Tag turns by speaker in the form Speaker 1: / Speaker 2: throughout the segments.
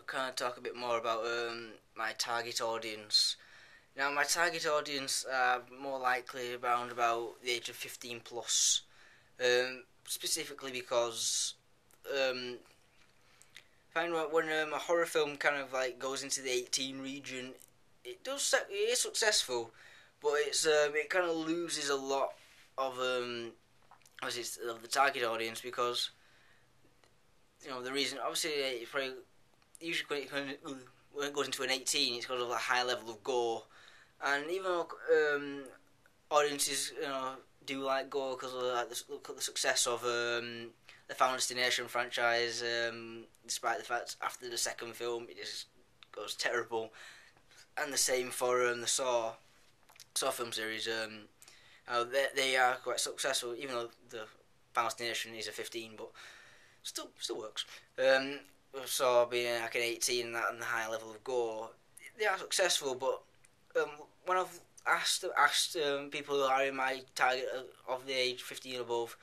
Speaker 1: kind of talk a bit more about my target audience. Now, my target audience are more likely around about the age of 15 plus, specifically because um, I find when a horror film kind of like goes into the 18 region, it is successful, but it kind of loses a lot of of the target audience because the reason obviously it's probably usually when it goes into an 18, it's got a high level of gore, and even though audiences do like gore because of look at the success of the Final Destination franchise, despite the fact after the second film it just goes terrible, and the same for the Saw film series. They are quite successful, even though the Final Destination is a 15, but still works. So being like an 18 and the high level of gore, they are successful. But when I've asked people who are in my target of the age 15 and above,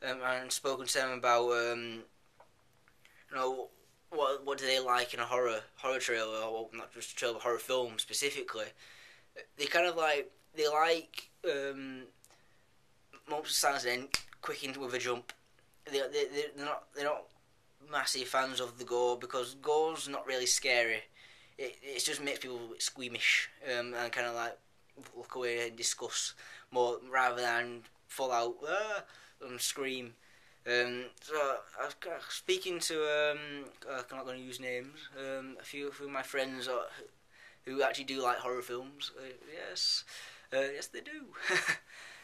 Speaker 1: and spoken to them about what do they like in a horror trailer, or not just a trailer, but horror film specifically, they kind of they like moments of silence and then quick into with a jump. They're not massive fans of the gore because gore's not really scary. It just makes people squeamish and kind of look away and discuss more rather than full out and scream. So I was speaking to I'm not going to use names. A few of my friends who actually do like horror films. Yes, yes they do,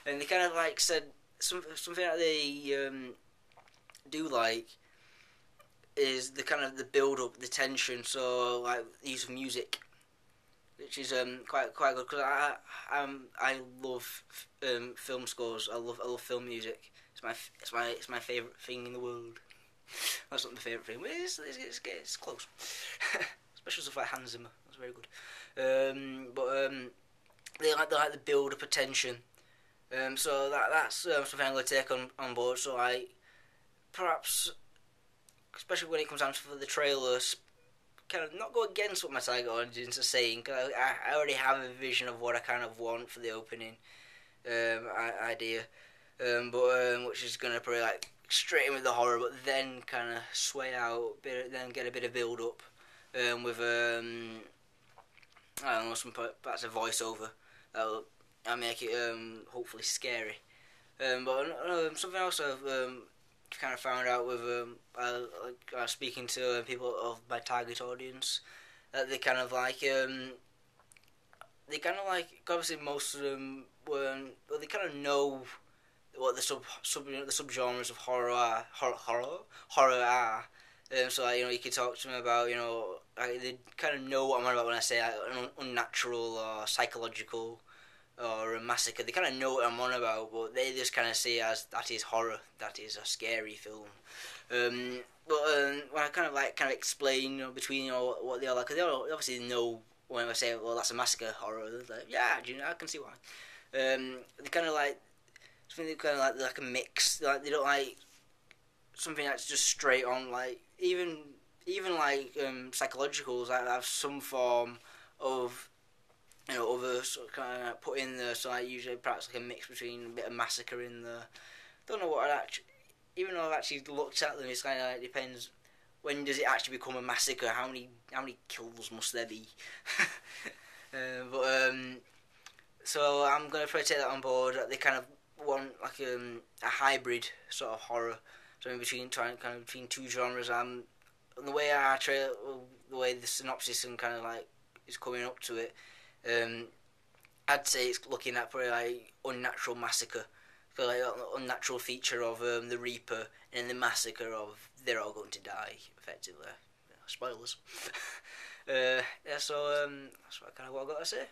Speaker 1: and they kind of said something that they do like is the kind of the build up, the tension. So the use of music, which is quite good because I love film scores. I love film music. It's my favourite thing in the world. That's not my favourite thing, but it's close. Especially stuff like Hans Zimmer. That's very good. They like the build up of tension. So that's something I'm going to take on board. So perhaps, especially when it comes down to the trailers, kind of not go against what my target audience is saying. Cause I already have a vision of what I kind of want for the opening idea, which is gonna probably straight in with the horror, but then kind of sway out, then get a bit of build up, with I don't know, some parts of voiceover. I'll make it hopefully scary. But something else I've kind of found out with speaking to people of my target audience, that they kind of obviously most of them they kind of know what the subgenres of horror are. So you can talk to them about they kind of know what I'm on about when I say an unnatural or psychological or a massacre. They kind of know what I'm on about, but they just kind of see it as that is horror, that is a scary film. When I kind of explain between what they are like, because they all obviously know when I say, well, that's a massacre horror. They're like, yeah, I can see why. They kind of something they kind of like a mix. They don't like something that's just straight on. Even psychologicals that have some form of other sort of kind of put in there. So usually perhaps a mix between a bit of massacre in there. Don't know what I'd actually. Even though I've actually looked at them, it's kind of it depends. When does it actually become a massacre? How many kills must there be? So I'm gonna try to take that on board. They kind of want a hybrid sort of horror. So in between between two genres. The way the way the synopsis and kind of is coming up to it. I'd say it's looking at probably unnatural massacre. So unnatural feature of the Reaper and the massacre of they're all going to die effectively. Spoilers. So that's what I've got to say.